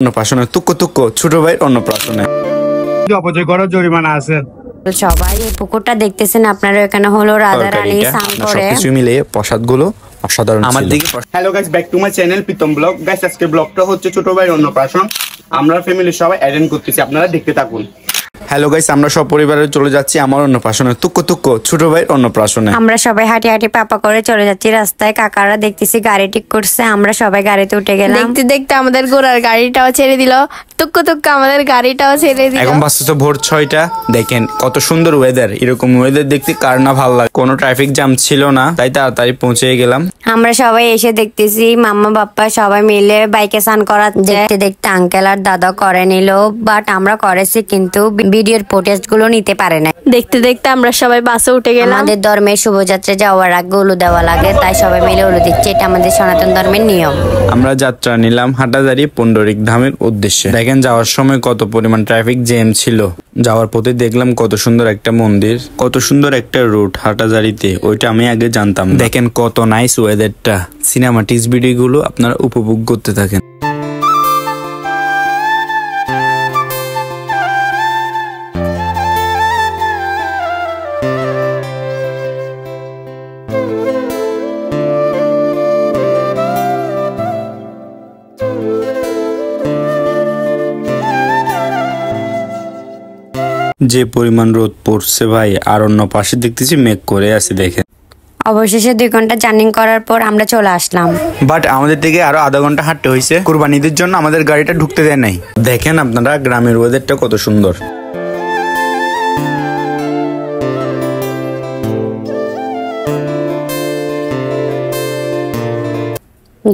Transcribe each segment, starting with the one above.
অন্নপ্রাশনে তুক্কো তুক্কো ছোট ভাইয়ের অন্নপ্রাশনে অপচয় করার জরিমানা আছে। সবাই এই পুকুরটা দেখতেছেন আপনারা, এখানে হলো রাধা রানী স্নান করে। সবকিছু মিলে প্রসাদগুলো অসাধারণ আমার ছিল। দিকে hello guys, back to my channel Pritam blog. Guys আজকে ব্লগটা হচ্ছে ছোট ভাইয়ের অন্নপ্রাশন। আমরা ফ্যামিলি সবাই অ্যাটেন্ড করতেছি, আপনারা দেখতে থাকুন। হ্যালো গাইস, আমরা সব পরিবারে চলে যাচ্ছি আমার অন্নপ্রাশনে তুক্কো তুক্কো ছোট ভাইয়ের অন্নপ্রাশনে। আমরা সবাই হাঁটি হাঁটি পাপা করে চলে যাচ্ছি রাস্তায়। কাকারা দেখতেছি গাড়ি ঠিক করছে, আমরা সবাই গাড়িতে উঠে গেলাম। দেখতে দেখতে আমাদের ঘোড়ার গাড়িটাও ছেড়ে দিল, টুকু টুকু আমাদের গাড়িটাও ছেড়ে দিল। এখন বাজছে ভোর 6টা। দেখেন কত সুন্দর ওয়েদার। এরকম ওয়েদার দেখতে কার না ভালো লাগে। কোনো ট্রাফিক জ্যাম ছিল না, তাই তাড়াতাড়ি পৌঁছে গেলাম। আমরা সবাই এসে দেখতেছি মাম্মা বাপ্পা সবাই মিলে বাইকে স্নান করাচ্ছে। দেখতে দেখতে আঙ্কেল আর দাদা করে নিল, বাট আমরা করেছি কিন্তু ভিডিওর ফুটেজ গুলো নিতে পারে না। দেখতে দেখতে আমরা সবাই বাসে উঠে গেলাম। আমাদের ধর্মের শুভযাত্রা যাওয়ার আগে উলু দেওয়া লাগে, তাই সবাই মিলে উলু দিচ্ছে। এটা আমাদের সনাতন ধর্মের নিয়ম। আমরা যাত্রা নিলাম হাটাজারি পুন্ডরিক ধামের উদ্দেশ্যে। দেখেন যাওয়ার সময় কত পরিমাণ ট্রাফিক জ্যাম ছিল। যাওয়ার পথে দেখলাম কত সুন্দর একটা মন্দির, কত সুন্দর একটা রুট হাটাজারিতে। ওইটা আমি আগে জানতাম। দেখেন কত নাইস ওয়েদারটা। সিনেমাটিক্স ভিডিওগুলো আপনারা উপভোগ করতে থাকেন। যে পরিমাণ রোদ পড়ছে ভাই, আর অন্য পাশে দেখতেছি মেঘ করে আছে। দেখেন অবশেষে 2 ঘন্টা জার্নি করার পর আমরা চলে আসলাম। বাট আমাদের থেকে আরো আধা ঘন্টা হাঁটতে হয়েছে। কুরবানিদের জন্য আমাদের গাড়িটা ঢুকতে দেয় নাই। দেখেন আপনারা গ্রামের ওয়েদারটা কত সুন্দর।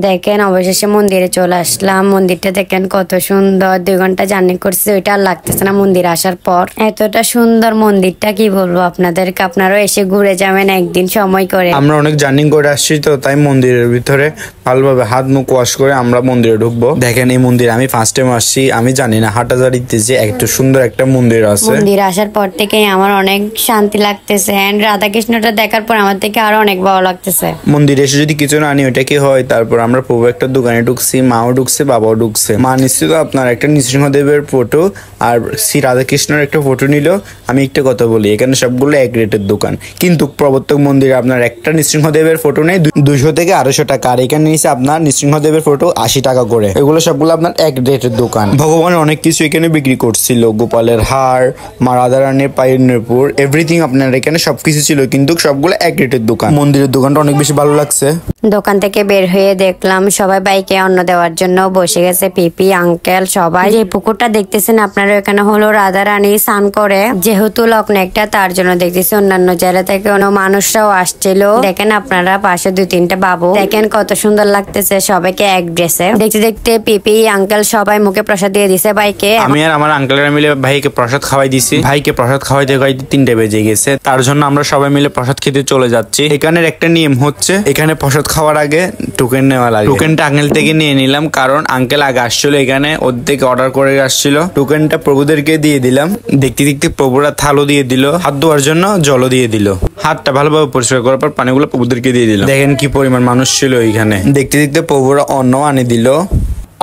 দেখেন অবশেষে মন্দিরে চলে আসলাম। মন্দিরটা দেখেন কত সুন্দর। 2 ঘন্টা জার্নি করছে, ওইটা আর লাগতেছে না মন্দির আসার পর। এতটা সুন্দর মন্দিরটা কি বলবো আপনাদেরকে, আপনারাও এসে ঘুরে যাবেন একদিন সময় করে। আমরা অনেক জার্নি করে আসছি তো, তাই মন্দিরের ভিতরে ভালোভাবে হাত মুখ ওয়াশ করে আমরা মন্দিরে ঢুকবো। দেখেন এই মন্দির আমি ফার্স্ট টাইম আসছি। আমি জানি না হাটাজারিতে যে এত সুন্দর একটা মন্দির আছে। মন্দির আসার পর থেকে আমার অনেক শান্তি লাগতেছে, এন্ড রাধাকৃষ্ণটা দেখার পর আমার থেকে আরো অনেক ভালো লাগতেছে। মন্দিরে এসে যদি কিছু না আনি ওইটা কি হয়। তারপর আমরা প্রভু একটা দোকানে ঢুকছি, মাও ঢুকছে, বাবাও ঢুকছে। মা নিশ্চিত আপনার একটা নৃসিংহদেবের ফটো আর শ্রী রাধাকৃষ্ণের একটা ফটো নিল। আমি একটা কথা বলি, এখানে সবগুলো এক রেটের দোকান, কিন্তু প্রবর্তক মন্দিরে আপনার একটা নৃসিংহদেবের ফটো নেই 200 থেকে 250 টাকা। আর এখানে নিচে আপনার নৃসিংহদেবের ফটো 80 টাকা করে। এগুলো সবগুলো আপনার এক রেটের দোকান। ভগবানের অনেক কিছু এখানে বিক্রি করছিল। গোপালের হার, মা রাধারানীর পায়ের নূপুর, এভরিথিং আপনার এখানে সবকিছু ছিল, কিন্তু সবগুলো এক রেটের দোকান। মন্দিরের দোকানটা অনেক বেশি ভালো লাগছে। দোকান থেকে বের হয়ে দেখলাম সবাই বাইকে অন্ন দেওয়ার জন্য বসে গেছে। পিপি আঙ্কেল সবাই। যে পুকুরটা দেখতেছেন আপনারা, এখানে হলো রাধা রানী স্নান করে। যেহেতু লগ্ন একটা, তার জন্য দেখতেছি অন্যান্য জেলা থেকে অন্য মানুষরাও আসছিল। দেখেন আপনারা পাশে 2-3টা বাবু। দেখেন কত সুন্দর লাগতেছে সবাইকে এক ড্রেসে। দেখতে দেখতে পিপি আঙ্কেল সবাই মুখে প্রসাদ দিয়ে দিছে ভাইকে। আমি আর আমার আঙ্কেলরা মিলে ভাইকে প্রসাদ খাওয়াই দিছি। ভাইকে প্রসাদ খাওয়াইতে 3টা বেজে গেছে। তার জন্য আমরা সবাই মিলে প্রসাদ খেতে চলে যাচ্ছি। এখানের একটা নিয়ম হচ্ছে, এখানে প্রসাদ খাওয়ার আগে টোকেন নেওয়া লাগে। টোকেনটা আঙ্কেল থেকে নিয়ে নিলাম, কারণ আঙ্কেল আগে আসছিল এখানে, ওর থেকে অর্ডার করে আসছিল। টোকেনটা প্রভুদেরকে দিয়ে দিলাম। দেখতে দেখতে প্রভুরা থালও দিয়ে দিল, হাত ধোয়ার জন্য জলও দিয়ে দিল। হাতটা ভালোভাবে পরিষ্কার করার পর পানিগুলো প্রভুদেরকে দিয়ে দিল। দেখেন কি পরিমাণ মানুষ ছিল এখানে। দেখতে দেখতে প্রভুরা অন্ন আনে দিল,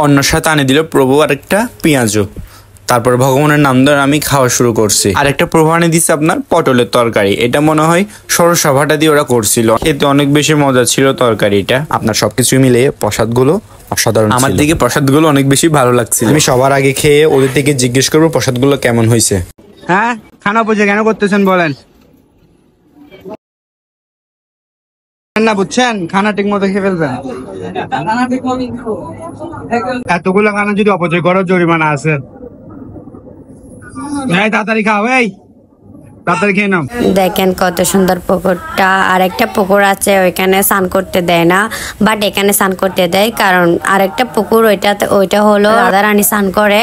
অন্যর সাথে আনে দিল প্রভু আরেকটা পেঁয়াজও। তারপর ভগবানের নাম ধরে আমি খাওয়া শুরু করছি। আরেকটা প্রভু আনে দিচ্ছে আপনার পটলের তরকারি। এটা মনে হয় সরসভাটা দিয়ে ওরা করছিল। খেতে অনেক বেশি মজা ছিল তরকারিটা। আপনার সবকিছু মিলে প্রসাদগুলো অসাধারণ। আমার দিকে প্রসাদগুলো অনেক বেশি ভালো লাগছিল। আমি সবার আগে খেয়ে ওদের থেকে জিজ্ঞেস করবো প্রসাদগুলো কেমন হয়েছে। হ্যাঁ, খানা বুঝে কেন করতেছেন বলেন না? বুঝছেন, খানা ঠিক মতো খেয়ে ফেলবেন। এতগুলো খানা যদি অপচয় করার জরিমানা আছে। তাড়াতাড়ি খাও, এই তাড়াতাড়ি খেয়ে নাও। দেখেন কত সুন্দর পুকুরটা। আর একটা পুকুর আছে, ওইখানে স্নান করতে দেয় না, বাট এখানে স্নান করতে দেয়। কারণ আরেকটা পুকুর ওইটা হলো রাধা রানী স্নান করে,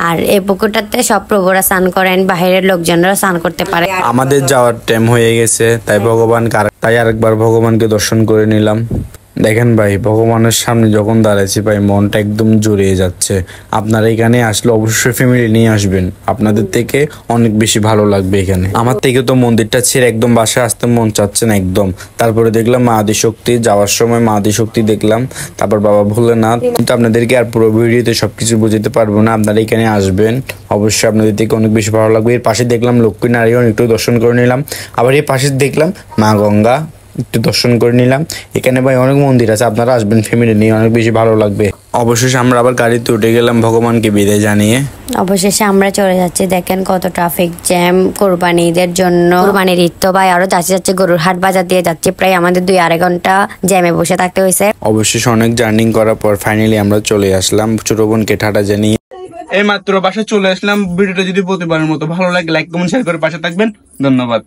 আর এই পুকুরটাতে সব প্রভুরা স্নান করেন, বাইরের লোকজনরা স্নান করতে পারে। আমাদের যাওয়ার টাইম হয়ে গেছে, তাই আরেকবার ভগবানকে দর্শন করে নিলাম। দেখেন ভাই, ভগবানের সামনে যখন দাঁড়াইছি ভাই, মনটা একদম জুড়িয়ে যাচ্ছে। আপনারা এখানে আসলে অবশ্যই ফ্যামিলি নিয়ে আসবেন, আপনাদের থেকে অনেক বেশি ভালো লাগবে এখানে। আমার থেকে তো মন্দিরটা ছেড়ে একদম বাসায় আসতে মন চাচ্ছে না একদম। তারপরে দেখলাম মা আদিশক্তি, যাওয়ার সময় মা আদিশক্তি দেখলাম, তারপর বাবা ভোলেনাথ। কিন্তু আপনাদেরকে আর পুরো ভিডিওতে সবকিছু বুঝতে পারবো না, আপনারা এখানে আসবেন অবশ্যই, আপনাদের থেকে অনেক বেশি ভালো লাগবে। এর পাশে দেখলাম লক্ষ্মী নারায়ণ, একটু দর্শন করে নিলাম। আবার এই পাশে দেখলাম মা গঙ্গা, একটু দর্শন করে নিলাম। এখানে ভাই অনেক মন্দির আছে, আপনারা আসবেন ফ্যামিলি নিয়ে, অনেক বেশি ভালো লাগবে। অবশেষে আমরা আবার গাড়িতে উঠে গেলাম ভগবানকে বিদায় জানিয়ে। অবশেষে আমরা চলে যাচ্ছি। দেখেন কত ট্রাফিক জ্যাম কোরবানি ঈদের জন্য। কোরবানির ঈদ তো ভাই আরো যাচ্ছে গরুর হাট বাজার দিয়ে যাচ্ছে, প্রায় আমাদের 2-2.5 ঘন্টা জ্যামে বসে থাকতে হয়েছে। অবশেষে অনেক জার্নি করার পর ফাইনালি আমরা চলে আসলাম ছোট বোনকে টাটা জানিয়ে। এই মাত্র বাসায় চলে আসলাম। ভিডিওটা যদি প্রতিবারের মতো ভালো লাগে লাইক কমেন্ট শেয়ার করে পাশে থাকবেন। ধন্যবাদ।